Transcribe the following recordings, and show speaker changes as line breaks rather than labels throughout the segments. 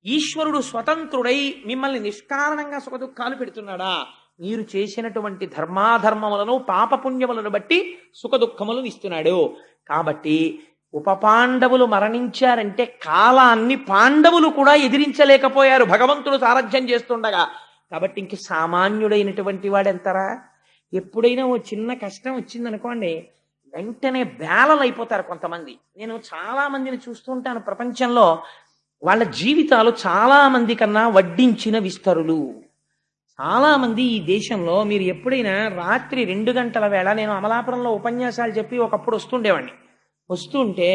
ఈశ్వరుడు స్వతంత్రుడై మిమ్మల్ని నిష్కారణంగా సుఖదుఖాలు పెడుతున్నాడా? మీరు చేసినటువంటి ధర్మాధర్మములను పాపపుణ్యములను బట్టి సుఖదుఖములను ఇస్తున్నాడు. కాబట్టి ఉపపాండవులు మరణించారంటే కాలాన్ని పాండవులు కూడా ఎదిరించలేకపోయారు భగవంతుడు సారథ్యం చేస్తుండగా. కాబట్టి ఇంక సామాన్యుడైనటువంటి వాడెంతరా? ఎప్పుడైనా ఓ చిన్న కష్టం వచ్చిందనుకోండి, వెంటనే బేలలైపోతారు కొంతమంది. నేను చాలా మందిని చూస్తుంటాను ప్రపంచంలో, వాళ్ళ జీవితాలు చాలా మంది కన్నా వడ్డించిన విస్తరులు. చాలా మంది ఈ దేశంలో మీరు ఎప్పుడైనా రాత్రి 2 గంటల వేళ, నేను అమలాపురంలో ఉపన్యాసాలు చెప్పి ఒకప్పుడు వస్తుండేవాడిని, వస్తుంటే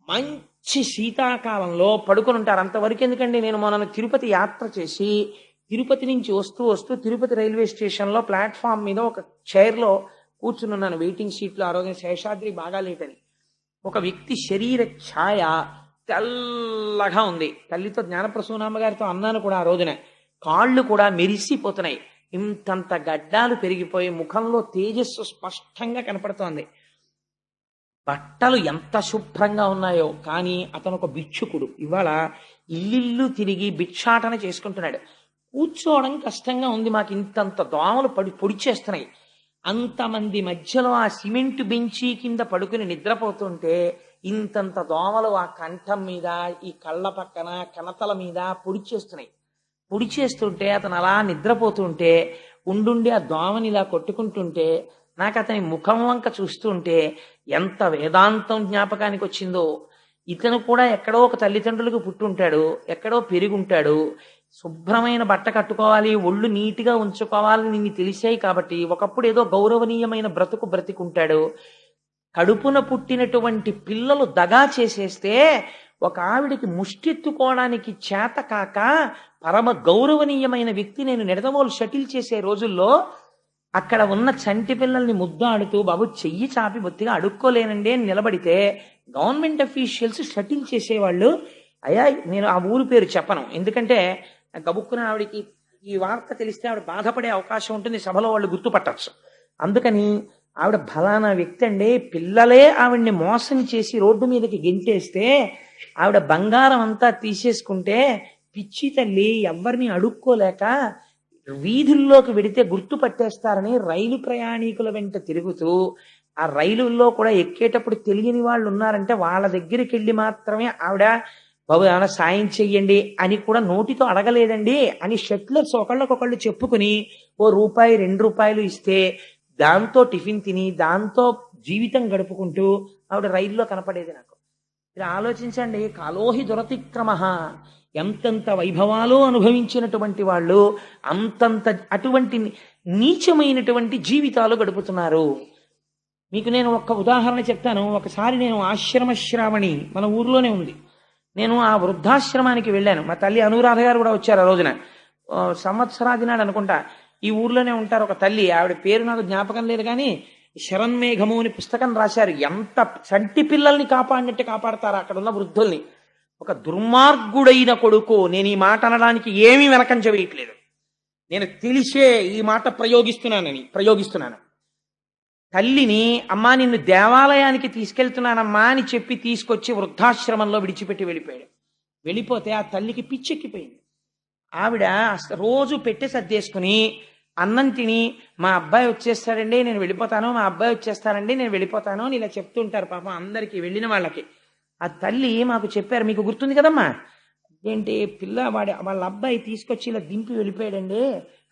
మంచి శీతాకాలంలో పడుకొని ఉంటారు. అంతవరకు ఎందుకండి, నేను మొన్న తిరుపతి యాత్ర చేసి తిరుపతి నుంచి వస్తూ వస్తూ తిరుపతి రైల్వే స్టేషన్లో ప్లాట్ఫామ్ మీద ఒక చైర్లో కూర్చున్నాను, వెయిటింగ్ సీట్లో. ఆ రోజున శేషాద్రి బాగా లేటని. ఒక వ్యక్తి శరీర ఛాయ తెల్లగా ఉంది. తల్లితో జ్ఞానప్రసూనామ్మ గారితో అన్నాను కూడా ఆ రోజున, కాళ్ళు కూడా మెరిసిపోతున్నాయి. ఇంతంత గడ్డాలు పెరిగిపోయి ముఖంలో తేజస్సు స్పష్టంగా కనపడుతోంది. బట్టలు ఎంత శుభ్రంగా ఉన్నాయో. కానీ అతను ఒక భిక్షుకుడు. ఇవాళ ఇల్లు తిరిగి భిక్షాటన చేసుకుంటున్నాడు. కూర్చోవడం కష్టంగా ఉంది, మాకు ఇంతంత దోమలు పొడిచేస్తున్నాయి. అంతమంది మధ్యలో ఆ సిమెంట్ బెంచీ కింద పడుకుని నిద్రపోతుంటే ఇంతంత దోమలు ఆ కంఠం మీద, ఈ కళ్ళ పక్కన, కనతల మీద పొడిచేస్తున్నాయి. పొడిచేస్తుంటే అతను అలా నిద్రపోతుంటే ఉండుండి ఆ దోమని ఇలా కొట్టుకుంటుంటే నాకు అతని ముఖం వంక చూస్తుంటే ఎంత వేదాంతం జ్ఞాపకానికి వచ్చిందో. ఇతను కూడా ఎక్కడో ఒక తల్లిదండ్రులకు పుట్టుంటాడు, ఎక్కడో పెరుగుంటాడు. శుభ్రమైన బట్ట కట్టుకోవాలి, ఒళ్ళు నీటిగా ఉంచుకోవాలని నిన్ను తెలిసాయి కాబట్టి ఒకప్పుడు ఏదో గౌరవనీయమైన బ్రతుకుంటాడు. కడుపున పుట్టినటువంటి పిల్లలు దగా చేసేస్తే ఒక ఆవిడికి ముష్టెత్తుకోవడానికి చేత కాక పరమ గౌరవనీయమైన వ్యక్తి, నేను నిడదవోలు షటిల్ చేసే రోజుల్లో అక్కడ ఉన్న చంటి పిల్లల్ని ముద్దాడుతూ, బాబు చెయ్యి చాపి బొత్తిగా అడుక్కోలేనండి అని నిలబడితే గవర్నమెంట్ అఫీషియల్స్ షటిల్ చేసేవాళ్ళు. అయ్యా, నేను ఆ ఊరు పేరు చెప్పను, ఎందుకంటే గబుక్కున ఆవిడికి ఈ వార్త తెలిస్తే ఆవిడ బాధపడే అవకాశం ఉంటుంది, సభలో వాళ్ళు గుర్తుపట్టచ్చు. అందుకని ఆవిడ ఫలానా వ్యక్తి అండి, పిల్లలే ఆవిడ్ని మోసం చేసి రోడ్డు మీదకి గెంటేస్తే ఆవిడ బంగారం అంతా తీసేసుకుంటే పిచ్చి తల్లి ఎవరిని అడుక్కోలేక వీధుల్లోకి వెడితే గుర్తుపట్టేస్తారని రైలు ప్రయాణికుల వెంట తిరుగుతూ, ఆ రైలుల్లో కూడా ఎక్కేటప్పుడు తెలియని వాళ్ళు ఉన్నారంటే వాళ్ళ దగ్గరికి వెళ్ళి మాత్రమే ఆవిడ, బాబు ఏమైనా సాయం చెయ్యండి అని కూడా నోటితో అడగలేదండి అని షట్లర్స్ ఒకళ్ళకొకళ్ళు చెప్పుకుని ఓ రూపాయి 2 రూపాయలు ఇస్తే దాంతో టిఫిన్ తిని దాంతో జీవితం గడుపుకుంటూ ఆవిడ రైల్లో కనపడేది నాకు. మీరు ఆలోచించండి, కాలోహి దురతిక్రమ. ఎంతంత వైభవాలు అనుభవించినటువంటి వాళ్ళు అంతంత అటువంటి నీచమైనటువంటి జీవితాలు గడుపుతున్నారు. మీకు నేను ఒక్క ఉదాహరణ చెప్తాను. ఒకసారి నేను ఆశ్రమ శ్రావణి మన ఊర్లోనే ఉంది, నేను ఆ వృద్ధాశ్రమానికి వెళ్ళాను. మా తల్లి అనురాధ గారు కూడా వచ్చారు ఆ రోజున. సంవత్సరాది నాడు అనుకుంటా. ఈ ఊర్లోనే ఉంటారు ఒక తల్లి, ఆవిడ పేరు నాకు జ్ఞాపకం లేదు, కానీ శరన్మేఘము అని పుస్తకం రాశారు. ఎంత చంటి పిల్లల్ని కాపాడినట్టు కాపాడతారు అక్కడ ఉన్న వృద్ధుల్ని. ఒక దుర్మార్గుడైన కొడుకు, నేను ఈ మాట అనడానికి ఏమీ వెనకంజ వేయట్లేదు, నేను తెలిసే ఈ మాట ప్రయోగిస్తున్నాను. తల్లిని, అమ్మా నిన్ను దేవాలయానికి తీసుకెళ్తున్నానమ్మా అని చెప్పి తీసుకొచ్చి వృద్ధాశ్రమంలో విడిచిపెట్టి వెళ్ళిపోయాడు. వెళ్ళిపోతే ఆ తల్లికి పిచ్చెక్కిపోయింది. ఆవిడ రోజు పెట్టి సర్దేసుకుని అన్నం తిని, మా అబ్బాయి వచ్చేస్తాడండి నేను వెళ్ళిపోతాను, మా అబ్బాయి వచ్చేస్తాడండి నేను వెళ్ళిపోతాను అని ఇలా చెప్తుంటారు పాపం అందరికీ, వెళ్ళిన వాళ్ళకి. ఆ తల్లి మాకు చెప్పారు, మీకు గుర్తుంది కదమ్మా, ఏంటి వాళ్ళ అబ్బాయి తీసుకొచ్చి ఇలా దింపి వెళ్ళిపోయాడండి,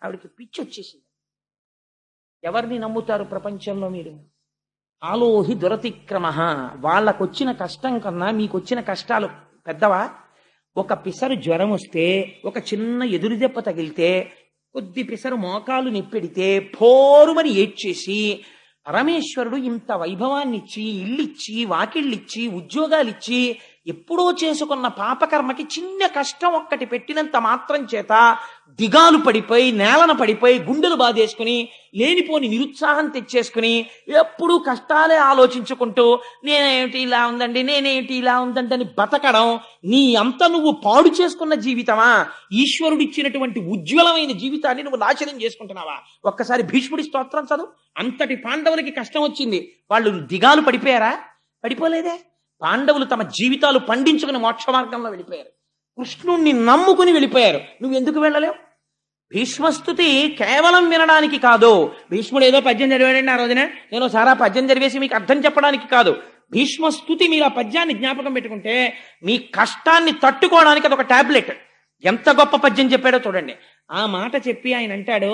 ఆవిడకి పిచ్చి వచ్చేసింది. ఎవరిని నమ్ముతారు ప్రపంచంలో మీరు? ఆలోహి దురతిక్రమ. వాళ్ళకొచ్చిన కష్టం కన్నా మీకొచ్చిన కష్టాలు పెద్దవా? ఒక పిసరు జ్వరం వస్తే, ఒక చిన్న ఎదురు దెబ్బ తగిలితే, కొద్ది పిసరు మోకాలు నెప్పెడితే పోరుమని ఏడ్చేసి పరమేశ్వరుడు ఇంత వైభవాన్నిచ్చి, ఇల్లిచ్చి, వాకిళ్ళిచ్చి, ఉద్యోగాలిచ్చి, ఎప్పుడో చేసుకున్న పాపకర్మకి చిన్న కష్టం ఒక్కటి పెట్టినంత మాత్రం చేత దిగాలు పడిపోయి, నేలన పడిపోయి, గుండెలు బాధేసుకుని, లేనిపోని నిరుత్సాహం తెచ్చేసుకుని, ఎప్పుడూ కష్టాలే ఆలోచించుకుంటూ నేనేమిటి ఇలా ఉందండి, నేనేమిటి ఇలా ఉందండి అని బతకడం నీ అంత నువ్వు పాడు చేసుకున్న జీవితమా? ఈశ్వరుడిచ్చినటువంటి ఉజ్వలమైన జీవితాన్ని నువ్వు నాశనం చేసుకుంటున్నావా? ఒక్కసారి భీష్ముడి స్తోత్రం చదువు. అంతటి పాండవులకి కష్టం వచ్చింది, వాళ్ళు దిగాలు పడిపోయారా? పడిపోలేదే. పాండవులు తమ జీవితాలు పండించుకుని మోక్ష మార్గంలో వెళ్ళిపోయారు. కృష్ణుణ్ణి నమ్ముకుని వెళ్ళిపోయారు. నువ్వు ఎందుకు వెళ్ళలేవు? భీష్మస్తుతి కేవలం వినడానికి కాదు. భీష్ముడు ఏదో పద్యం చదివాడండి ఆ రోజున, నేను సారా పద్యం చదివేసి మీకు అర్థం చెప్పడానికి కాదు. భీష్మస్తుతి మీరు ఆ పద్యాన్ని జ్ఞాపకం పెట్టుకుంటే మీ కష్టాన్ని తట్టుకోవడానికి అదొక టాబ్లెట్. ఎంత గొప్ప పద్యం చెప్పాడో చూడండి. ఆ మాట చెప్పి ఆయన అంటాడు,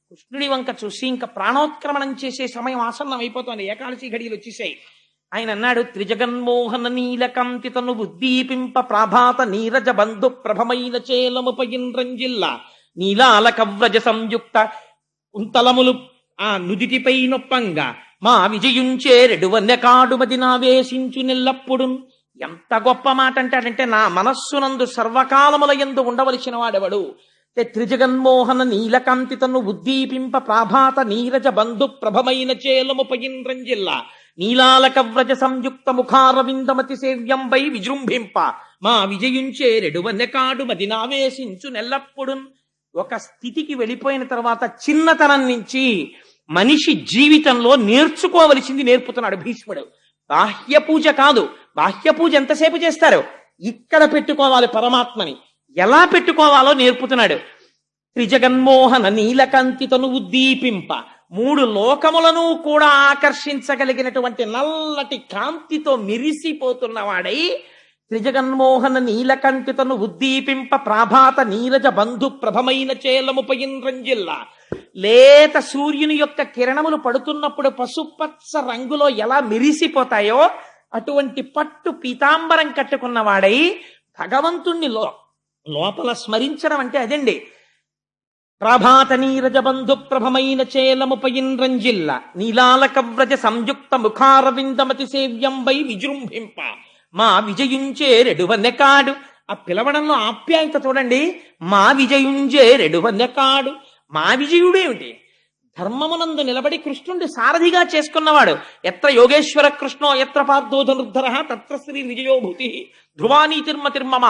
కృష్ణుడి వంక చూసి ఇంకా ప్రాణోత్క్రమణం చేసే సమయం ఆసన్నం అయిపోతుంది, ఏకాదశి ఘడియలు వచ్చేసాయి. ఆయన అన్నాడు, త్రిజగన్మోహన నీలకంతి తను ఉద్దీపింప ప్రాభాత నీరజ బంధు ప్రభమైన చేలముపయింద్రంజిల్లా నీలాల కవ్రజ సంయుక్త కుంతలములు ఆ నుదిటిపై నొప్పంగా మా విజయుంచేరెడు వన్యకాడుమది నావేశించు నెల్లప్పుడు. ఎంత గొప్ప మాట అంటాడంటే, నా మనస్సునందు సర్వకాలముల యందు ఉండవలసిన వాడెవడు? త్రిజగన్మోహన నీలకాంతి తను ఉద్దీపింప ప్రాభాత నీరజ బంధు ప్రభమైన చేలముపయింద్రంజిల్లా నీలాల కవ్రజ సంయుక్త ముఖారవిందమతి సేవ్యంబై విజృంభింప మా విజయుంచేరెడు వన్యకాడు మది నావేశించు నెల్లప్పుడు. ఒక స్థితికి వెళ్ళిపోయిన తర్వాత చిన్నతనం నుంచి మనిషి జీవితంలో నేర్చుకోవలసింది నేర్పుతున్నాడు భీష్ముడు. బాహ్య పూజ కాదు. బాహ్య పూజ ఎంతసేపు చేస్తారు? ఇక్కడ పెట్టుకోవాలి పరమాత్మని, ఎలా పెట్టుకోవాలో నేర్పుతున్నాడు. త్రిజగన్మోహన నీలకంతి తను ఉద్దీపింప, మూడు లోకములను కూడా ఆకర్షించగలిగినటువంటి నల్లటి కాంతితో మిరిసిపోతున్నవాడై, త్రిజగన్మోహన నీలకంటి తను ఉద్దీపింప ప్రాభాత నీరజ బంధు ప్రభమైన చేలముపయింద్రంజిల్లా, లేత సూర్యుని యొక్క కిరణములు పడుతున్నప్పుడు పసుపచ్చ రంగులో ఎలా మిరిసిపోతాయో అటువంటి పట్టు పీతాంబరం కట్టుకున్నవాడై భగవంతుణ్ణి లోపల స్మరించడం అంటే అదండి. ప్రభాత నీరజ బంధు ప్రభమైన చేలముపయింద్రంజిల్ల నీలాల కవ్రజ సంయుక్త ముఖారవిందమతి సేవ్యంబై విజృంభింప మా విజయుంచే రెడువన్నెకాడు. ఆ పిలవడంలో ఆప్యాయత చూడండి. మా విజయుంచే రెడువన్నెకాడు. మా విజయుడేమిటి? ధర్మమునందు నిలబడి కృష్ణుడి సారథిగా చేసుకున్నవాడు. ఎత్ర యోగేశ్వర కృష్ణో ఎత్ర పార్థో ధనుర్ధర తత్ర శ్రీ విజయోభూతి ధ్రువానీ తిర్మమ.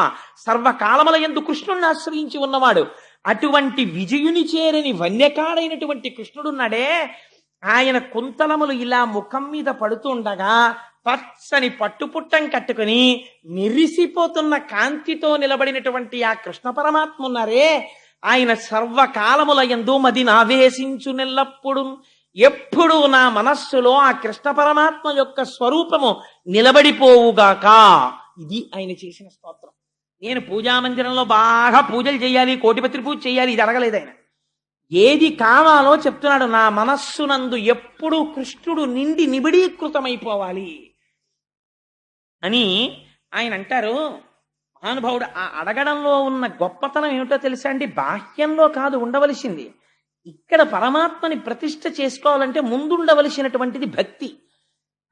సర్వకాలముల యందు కృష్ణుణ్ణి ఆశ్రయించి ఉన్నవాడు. అటువంటి విజయుని చేరని వన్యకాడైనటువంటి కృష్ణుడున్నాడే, ఆయన కుంతలములు ఇలా ముఖం మీద పడుతుండగా పచ్చని పట్టుపుట్టం కట్టుకుని మెరిసిపోతున్న కాంతితో నిలబడినటువంటి ఆ కృష్ణ పరమాత్మ ఉన్నారే, ఆయన సర్వకాలముల యందు మది నావేశించు నెల్లప్పుడు. ఎప్పుడు నా మనస్సులో ఆ కృష్ణ పరమాత్మ యొక్క స్వరూపము నిలబడిపోవుగాక. ఇది ఆయన చేసిన స్తోత్రం. నేను పూజామందిరంలో బాగా పూజలు చేయాలి, కోటిపత్రి పూజ చేయాలి, ఇది అడగలేదు ఆయన. ఏది కావాలో చెప్తున్నాడు. నా మనస్సునందు ఎప్పుడు కృష్ణుడు నిండి నిబిడీకృతమైపోవాలి అని ఆయన అంటారు. మహానుభావుడు ఆ అడగడంలో ఉన్న గొప్పతనం ఏమిటో తెలుసా అండి? బాహ్యంలో కాదు ఉండవలసింది. ఇక్కడ పరమాత్మని ప్రతిష్ఠ చేసుకోవాలంటే ముందుండవలసినటువంటిది భక్తి.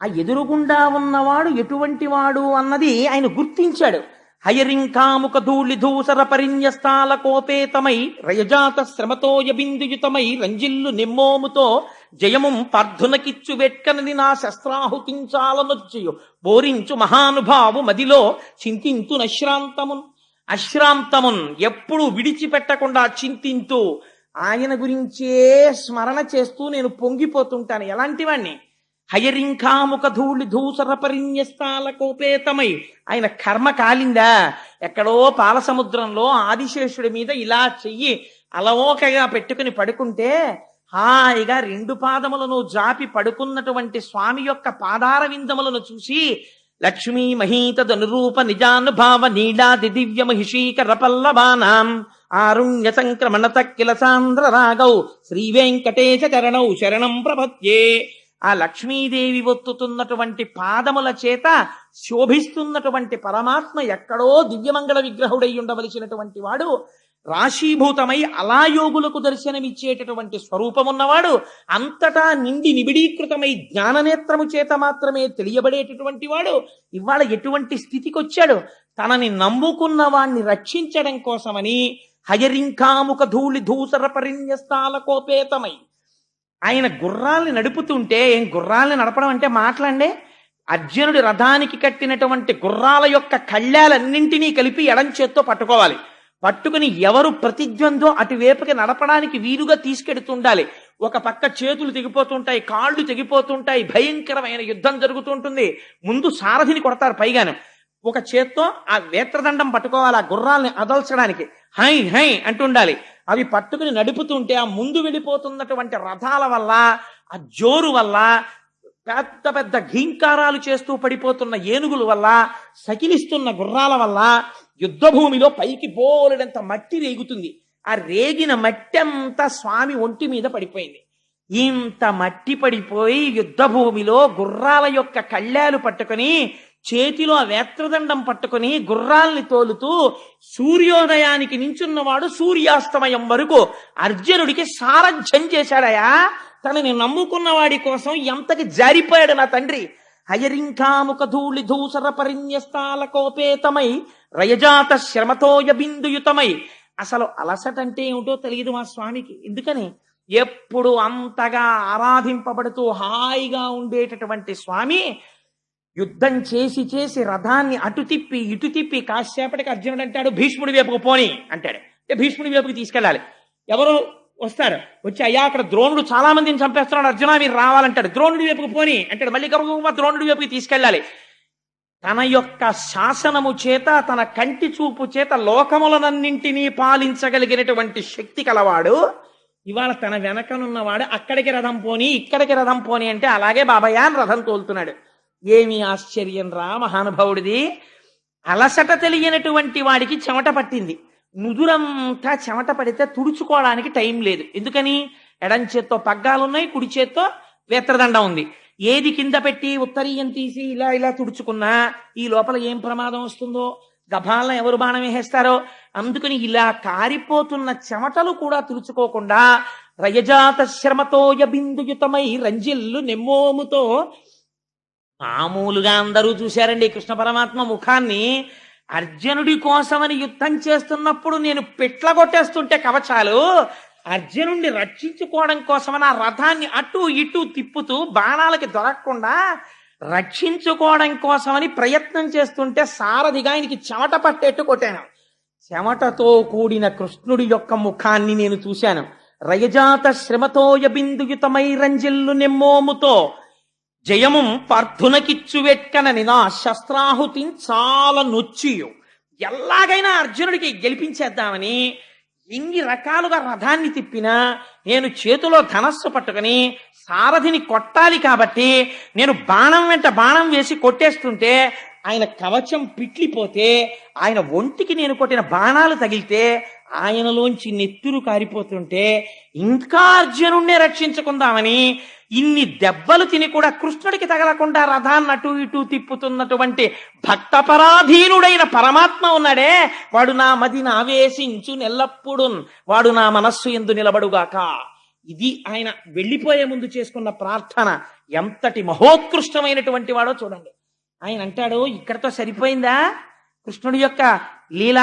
ఆ ఎదురుగుండా ఉన్నవాడు ఎటువంటి వాడు అన్నది ఆయన గుర్తించాడు. హయరింకాముక ధూళి ధూసర పరిన్యస్తాల కోపేతమై రయజాత శ్రమతోయ బిందుయుతమై రంజిల్లు నిమ్మోముతో జయముం పార్థునకిచ్చు వెట్కనని నా శస్త్రాహుతించాలనొచ్చయు బోరించు మహానుభావు మదిలో చింతింతు అశ్రాంతమున్ ఎప్పుడు విడిచిపెట్టకుండా చింతింతూ ఆయన గురించే స్మరణ చేస్తూ నేను పొంగిపోతుంటాను. ఎలాంటి వాణ్ణి? హయరింకాముఖ ధూళి ధూసర పరిన్యస్తాల కోపేతమై. ఆయన కర్మ కాలిందా? ఎక్కడో పాలసముద్రంలో ఆదిశేషుడి మీద ఇలా చెయ్యి అలవోకగా పెట్టుకుని పడుకుంటే హాయిగా రెండు పాదములను జాపి పడుకున్నటువంటి స్వామి యొక్క పాదార విందములను చూసి లక్ష్మీ మహీతదనురూప నిజానుభావ నీడాది దివ్య మహిషీకర పల్లవానాం ఆరుణ్య సంక్రమణ తక్కిల సాంద్ర రాగౌ శ్రీ వెంకటేశ చరణౌ శరణం ప్రపద్యే. ఆ లక్ష్మీదేవి ఒత్తుతున్నటువంటి పాదముల చేత శోభిస్తున్నటువంటి పరమాత్మ ఎక్కడో దివ్యమంగళ విగ్రహుడై ఉండవలసినటువంటి వాడు, రాశీభూతమై అలా యోగులకు దర్శనమిచ్చేటటువంటి స్వరూపమున్నవాడు, అంతటా నిండి నిబిడీకృతమై జ్ఞాననేత్రము చేత మాత్రమే తెలియబడేటటువంటి వాడు ఇవాళ ఎటువంటి స్థితికి వచ్చాడు? తనని నమ్ముకున్న వాణ్ణి రక్షించడం కోసమని హయరింకాముఖ ధూళి ధూసర పరిన్యస్తాల కోపేతమై ఆయన గుర్రాల్ని నడుపుతుంటే, ఏం గుర్రాల్ని నడపడం అంటే మాట్లాడే, అర్జునుడి రథానికి కట్టినటువంటి గుర్రాల యొక్క కళ్యాలన్నింటినీ కలిపి ఎడం చేత్తో పట్టుకోవాలి. పట్టుకుని ఎవరు ప్రతిద్వందో అటువైపుకి నడపడానికి వీలుగా తీసుకెడుతుండాలి. ఒక పక్క చేతులు తెగిపోతుంటాయి, కాళ్ళు తెగిపోతుంటాయి, భయంకరమైన యుద్ధం జరుగుతుంటుంది. ముందు సారథిని కొడతారు పైగాను. ఒక చేత్తో ఆ వేత్రదండం పట్టుకోవాలి, ఆ గుర్రాల్ని అదల్చడానికి హై హై అంటుండాలి. అవి పట్టుకుని నడుపుతుంటే ఆ ముందు వెళ్ళిపోతున్నటువంటి రథాల వల్ల, ఆ జోరు వల్ల, పెద్ద పెద్ద ఘీంకారాలు చేస్తూ పడిపోతున్న ఏనుగుల వల్ల, సకిలిస్తున్న గుర్రాల వల్ల యుద్ధ భూమిలో పైకి బోలెడంత మట్టి రేగుతుంది. ఆ రేగిన మట్టి అంతా స్వామి ఒంటి మీద పడిపోయింది. ఇంత మట్టి పడిపోయి యుద్ధ భూమిలో గుర్రాల యొక్క కళ్ళాలు పట్టుకొని, చేతిలో ఆ వేత్రదండం పట్టుకుని గుర్రాల్ని తోలుతూ సూర్యోదయానికి నించున్నవాడు సూర్యాస్తమయం వరకు అర్జునుడికి సారథ్యం చేశాడయా. తనని నమ్ముకున్న వాడి కోసం ఎంతకి జారిపోయాడు నా తండ్రి. హయరింకాముఖ ధూళి ధూసర పరిన్యస్తాల కోపేతమై రయజాత శ్రమతోయ బిందుయుతమై. అసలు అలసట అంటే ఏమిటో తెలియదు మా స్వామికి. ఎందుకని ఎప్పుడు అంతగా ఆరాధింపబడుతూ హాయిగా ఉండేటటువంటి స్వామి యుద్ధం చేసి చేసి రథాన్ని అటు తిప్పి ఇటు తిప్పి కాసేపటికి అర్జునుడు అంటాడు భీష్ముడి వైపుకు పోని అంటాడు. అంటే భీష్ముడి వైపుకి తీసుకెళ్ళాలి. ఎవరు వస్తారు, వచ్చి అయ్యా అక్కడ ద్రోణుడు చాలా మందిని చంపేస్తున్నాడు అర్జున మీరు రావాలంటాడు. ద్రోణుడి వైపుకు పోని అంటాడు. మళ్ళీ గబగబా ద్రోణుడి వైపుకి తీసుకెళ్ళాలి. తన యొక్క శాసనము చేత, తన కంటి చూపు చేత లోకములనన్నింటినీ పాలించగలిగినటువంటి శక్తి కలవాడు ఇవాళ తన వెనకనున్నవాడు అక్కడికి రథం పోని ఇక్కడికి రథం పోని అంటే అలాగే బాబాయ్ అని రథం తోలుతున్నాడు. ఏమి ఆశ్చర్యం రా మహానుభావుడిది. అలసట తెలియనటువంటి వాడికి చెమట పట్టింది. నుదురంతా చెమట పడితే తుడుచుకోవడానికి టైం లేదు. ఎందుకని ఎడం చేత్తో పగ్గాలున్నాయి, కుడి చేత్తో వేత్రదండం ఉంది. ఏది కింద పెట్టి ఉత్తరీయం తీసి ఇలా ఇలా తుడుచుకున్నా ఈ లోపల ఏం ప్రమాదం వస్తుందో, గభాలను ఎవరు బాణం వేసేస్తారో. అందుకని ఇలా కారిపోతున్న చెమటలు కూడా తుడుచుకోకుండా రయజాత శ్రమతోయ బిందుయుతమై రంజిల్లు నెమ్మోముతో. మామూలుగా అందరూ చూశారండి కృష్ణ పరమాత్మ ముఖాన్ని. అర్జునుడి కోసమని యుద్ధం చేస్తున్నప్పుడు నేను పిట్ల కొట్టేస్తుంటే కవచాలు, అర్జునుడిని రక్షించుకోవడం కోసమని ఆ రథాన్ని అటు ఇటు తిప్పుతూ బాణాలకి దొరకకుండా రక్షించుకోవడం కోసమని ప్రయత్నం చేస్తుంటే సారథిగా ఆయనకి చెమట పట్టేట్టు కొట్టాను. చెమటతో కూడిన కృష్ణుడి యొక్క ముఖాన్ని నేను చూశాను. రయజాత శ్రమతోయ బిందుయుతమై రంజిల్లు నెమ్మోముతో జయము పార్థునకిచ్చు వెట్కనని నా శస్త్రాహుతిని చాలా నొచ్చియు. ఎలాగైనా అర్జునుడికి గెలిపించేద్దామని ఇన్ని రకాలుగా రథాన్ని తిప్పినా నేను చేతిలో ధనస్సు పట్టుకుని సారథిని కొట్టాలి కాబట్టి నేను బాణం వెంట బాణం వేసి కొట్టేస్తుంటే ఆయన కవచం పిట్లిపోతే, ఆయన ఒంటికి నేను కొట్టిన బాణాలు తగిలితే ఆయనలోంచి నెత్తురు కారిపోతుంటే ఇంకా అర్జునుడినే రక్షించుకుందామని ఇన్ని దెబ్బలు తిని కూడా కృష్ణుడికి తగలకుండా రథాన్ని అటు ఇటు తిప్పుతున్నటువంటి భక్తపరాధీనుడైన పరమాత్మ ఉన్నాడే, వాడు నా మదిని ఆవేశించు నెల్లప్పుడు, వాడు నా మనస్సు యందు నిలబడుగాక. ఇది ఆయన వెళ్ళిపోయే ముందు చేసుకున్న ప్రార్థన. ఎంతటి మహోత్కృష్టమైనటువంటి వాడో చూడండి. ఆయన అంటాడు ఇక్కడతో సరిపోయిందా కృష్ణుడి యొక్క లీల?